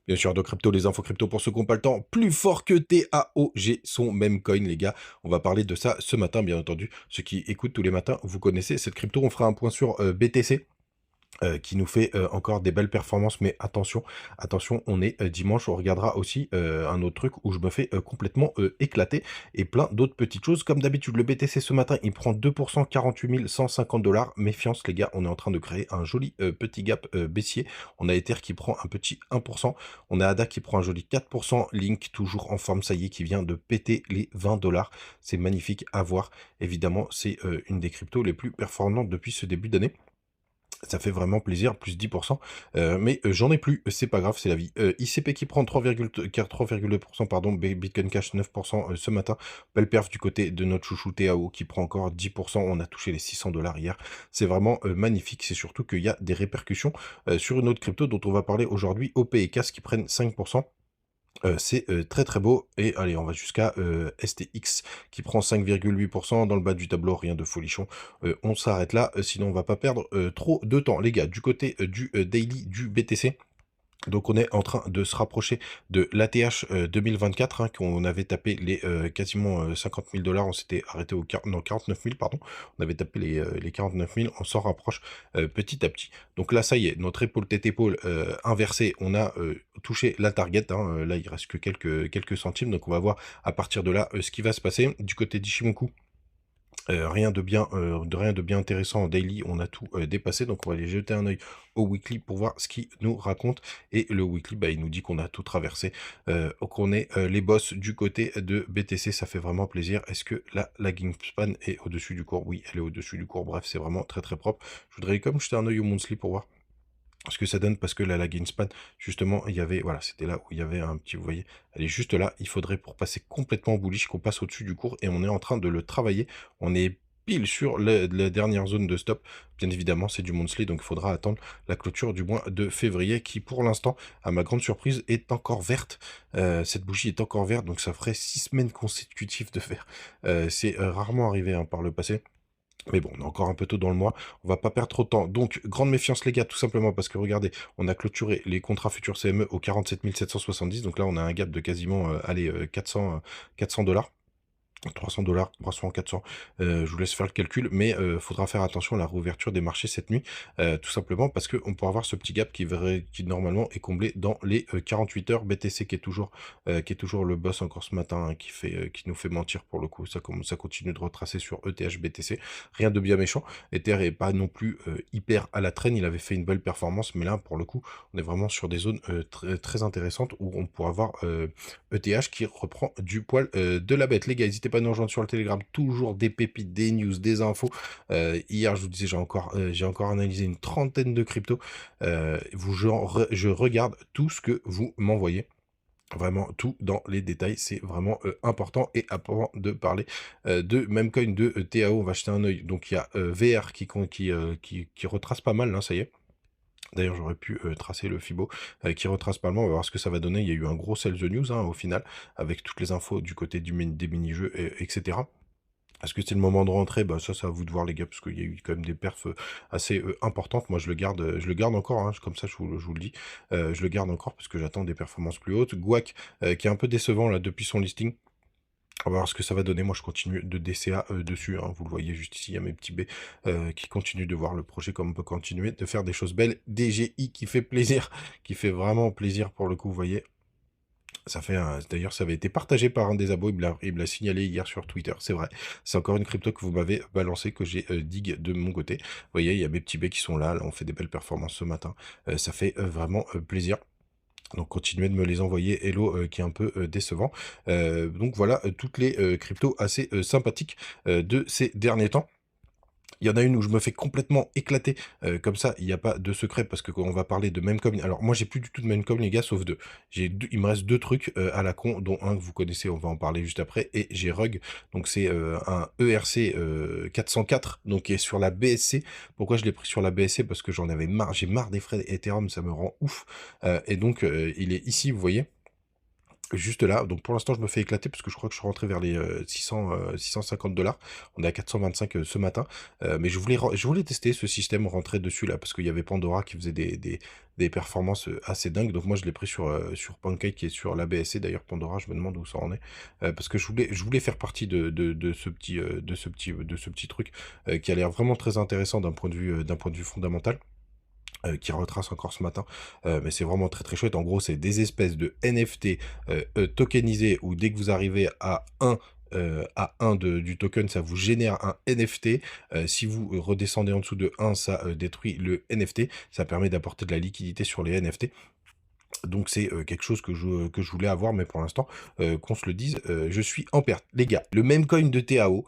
Bien sûr, de crypto, les infos crypto pour ceux qui n'ont pas le temps. Plus fort que TAOG, son même coin, les gars. On va parler de ça ce matin, bien entendu. Ceux qui écoutent tous les matins, vous connaissez cette crypto. On fera un point sur BTC. Qui nous fait encore des belles performances, mais attention, attention, on est dimanche, on regardera aussi un autre truc où je me fais complètement éclater, et plein d'autres petites choses. Comme d'habitude, le BTC ce matin, il prend 2%, 48 150 $. Méfiance, les gars, on est en train de créer un joli petit gap baissier. On a Ether qui prend un petit 1%, on a ADA qui prend un joli 4%, Link toujours en forme, ça y est, qui vient de péter les 20 $. C'est magnifique à voir. Évidemment, c'est une des cryptos les plus performantes depuis ce début d'année. Ça fait vraiment plaisir, plus 10%, mais j'en ai plus, c'est pas grave, c'est la vie. ICP qui prend 3,2%, pardon, Bitcoin Cash 9% ce matin. Belle perf du côté de notre chouchou TAO qui prend encore 10%. On a touché les 600 $ hier. C'est vraiment magnifique. C'est surtout qu'il y a des répercussions sur une autre crypto dont on va parler aujourd'hui, OP et CAS qui prennent 5%. C'est très très beau, et allez, on va jusqu'à STX qui prend 5,8% dans le bas du tableau, rien de folichon. On s'arrête là, sinon on va pas perdre trop de temps, les gars. Du côté du daily du BTC, donc on est en train de se rapprocher de l'ATH 2024, hein, qu'on avait tapé les quasiment 50 000 $, on s'était arrêté au non, 49 000, pardon, on avait tapé les 49 000, on s'en rapproche petit à petit. Donc là, ça y est, notre épaule tête épaule inversée, on a touché la target, hein, là il reste que quelques centimes, donc on va voir à partir de là ce qui va se passer. Du côté d'Ishimoku, rien de bien intéressant en daily, on a tout dépassé, donc on va aller jeter un œil au weekly pour voir ce qu'il nous raconte. Et le weekly, bah, il nous dit qu'on a tout traversé, qu'on est les boss du côté de BTC, ça fait vraiment plaisir. Est-ce que la lagging span est au-dessus du cours? Oui, elle est au-dessus du cours, bref, c'est vraiment très très propre. Je voudrais comme jeter un œil au monthly pour voir ce que ça donne, parce que la lagging span, justement, il y avait, voilà, c'était là où il y avait un petit, vous voyez, elle est juste là. Il faudrait, pour passer complètement bullish, qu'on passe au-dessus du cours, et on est en train de le travailler. On est pile sur la dernière zone de stop. Bien évidemment, c'est du monthly, donc il faudra attendre la clôture du mois de février, qui pour l'instant, à ma grande surprise, est encore verte. Cette bougie est encore verte, donc ça ferait 6 semaines consécutives de faire. C'est rarement arrivé, hein, par le passé. Mais bon, on est encore un peu tôt dans le mois, on va pas perdre trop de temps. Donc, grande méfiance les gars, tout simplement parce que regardez, on a clôturé les contrats futurs CME au 47 770, donc là on a un gap de quasiment, allez, 400 $. 300 $, 300, 400, je vous laisse faire le calcul, mais faudra faire attention à la réouverture des marchés cette nuit, tout simplement parce qu'on pourra avoir ce petit gap qui normalement est comblé dans les 48 heures. BTC qui est toujours le boss encore ce matin, hein, qui nous fait mentir pour le coup. Ça continue de retracer sur ETH BTC, rien de bien méchant. Ether est pas non plus hyper à la traîne, il avait fait une belle performance, mais là pour le coup on est vraiment sur des zones très, très intéressantes où on pourra avoir ETH qui reprend du poil de la bête. Les gars, n'hésitez pas à nous rejoindre sur le Telegram, toujours des pépites, des news, des infos. Hier, je vous disais, j'ai encore analysé une trentaine de cryptos. Je regarde tout ce que vous m'envoyez. Vraiment tout dans les détails, c'est vraiment important. Et avant de parler de Memecoin de TAO, on va jeter un œil. Donc il y a VR qui retrace pas mal, hein, ça y est. D'ailleurs, j'aurais pu tracer le Fibo qui retrace pas mal. On va voir ce que ça va donner. Il y a eu un gros sell the news, hein, au final, avec toutes les infos du côté des mini-jeux, etc. Est-ce que c'est le moment de rentrer? Bah ça, c'est à vous de voir les gars, parce qu'il y a eu quand même des perfs assez importantes. Moi, je le garde encore, hein, comme ça, je vous le dis. Je le garde encore parce que j'attends des performances plus hautes. Guac, qui est un peu décevant là depuis son listing. On va voir ce que ça va donner. Moi, je continue de DCA dessus, hein. Vous le voyez juste ici, il y a mes petits B qui continuent de voir le projet comme on peut continuer de faire des choses belles. DGI qui fait plaisir, qui fait vraiment plaisir pour le coup, vous voyez. Ça fait d'ailleurs, ça avait été partagé par un des abos, il me l'a signalé hier sur Twitter, c'est vrai. C'est encore une crypto que vous m'avez balancé, que j'ai dig de mon côté. Vous voyez, il y a mes petits B qui sont là, on fait des belles performances ce matin. Ça fait vraiment plaisir. Donc continuez de me les envoyer, hello, qui est un peu décevant. Donc voilà, toutes les cryptos assez sympathiques de ces derniers temps. Il y en a une où je me fais complètement éclater, comme ça, il n'y a pas de secret, parce que quand on va parler de Memecoin, alors moi j'ai plus du tout de Memecoin les gars, sauf deux. Il me reste deux trucs à la con, dont un que vous connaissez, on va en parler juste après, et j'ai Rug, donc c'est un ERC 404, donc qui est sur la BSC. Pourquoi je l'ai pris sur la BSC? Parce que j'en avais marre, j'ai marre des frais Ethereum, ça me rend ouf, et donc il est ici, vous voyez. Juste là, donc pour l'instant, je me fais éclater parce que je crois que je suis rentré vers les 650 $. On est à 425 ce matin. Mais je voulais tester ce système, rentrer dessus là, parce qu'il y avait Pandora qui faisait des performances assez dingues. Donc moi, je l'ai pris sur Pancake et sur l'ABSC. D'ailleurs, Pandora, je me demande où ça en est. Parce que je voulais faire partie de ce petit truc qui a l'air vraiment très intéressant d'un point de vue fondamental qui retrace encore ce matin, mais c'est vraiment très, très chouette. En gros, c'est des espèces de NFT, tokenisés où dès que vous arrivez à un du token, ça vous génère un NFT. Si vous redescendez en dessous de un, ça, détruit le NFT. Ça permet d'apporter de la liquidité sur les NFT. Donc c'est, quelque chose que je voulais avoir, mais pour l'instant, qu'on se le dise, je suis en perte. Les gars, le même coin de TAO,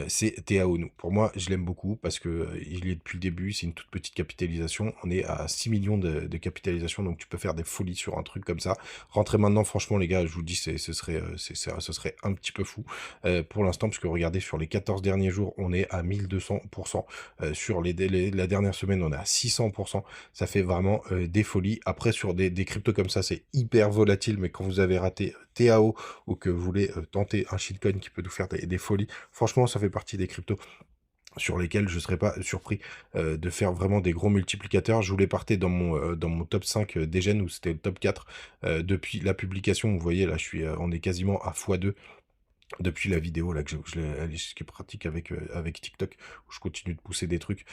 c'est TAO nous. Pour moi, je l'aime beaucoup parce que, il y est depuis le début, c'est une toute petite capitalisation. On est à 6 millions de capitalisation, donc tu peux faire des folies sur un truc comme ça. Rentrer maintenant, franchement les gars, je vous le dis, ce serait un petit peu fou, pour l'instant, parce que regardez, sur les 14 derniers jours, on est à 1200 sur la dernière semaine, on est à 600. Ça fait vraiment des folies. Après, sur des cryptos comme ça, c'est hyper volatile, mais quand vous avez raté TAO ou que vous voulez tenter un shitcoin qui peut nous faire des folies, franchement, ça fait partie des cryptos sur lesquels je ne serais pas surpris de faire vraiment des gros multiplicateurs. Je voulais partir dans mon top 5 des gènes, où c'était le top 4 depuis la publication. Vous voyez, là, on est quasiment à x2 depuis la vidéo là que ce qui est pratique avec TikTok, où je continue de pousser des trucs.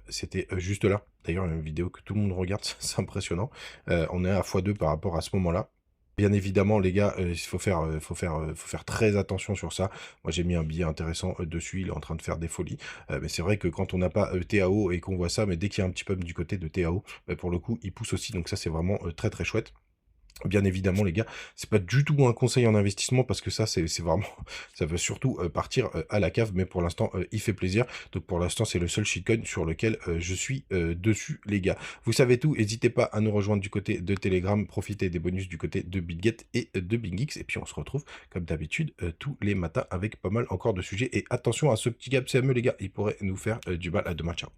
C'était juste là. D'ailleurs, une vidéo que tout le monde regarde, c'est impressionnant. On est à x2 par rapport à ce moment-là. Bien évidemment, les gars, il faut faire très attention sur ça. Moi, j'ai mis un billet intéressant dessus. Il est en train de faire des folies. Mais c'est vrai que quand on n'a pas TAO et qu'on voit ça, mais dès qu'il y a un petit peu du côté de TAO, pour le coup, il pousse aussi. Donc ça, c'est vraiment très très chouette. Bien évidemment, les gars, c'est pas du tout un conseil en investissement parce que ça, c'est vraiment, ça veut surtout partir à la cave, mais pour l'instant, il fait plaisir. Donc pour l'instant, c'est le seul shitcoin sur lequel je suis dessus, les gars. Vous savez tout, n'hésitez pas à nous rejoindre du côté de Telegram, profitez des bonus du côté de BitGet et de BingX, et puis on se retrouve comme d'habitude tous les matins avec pas mal encore de sujets. Et attention à ce petit gap CME, les gars, il pourrait nous faire du mal à demain. Ciao.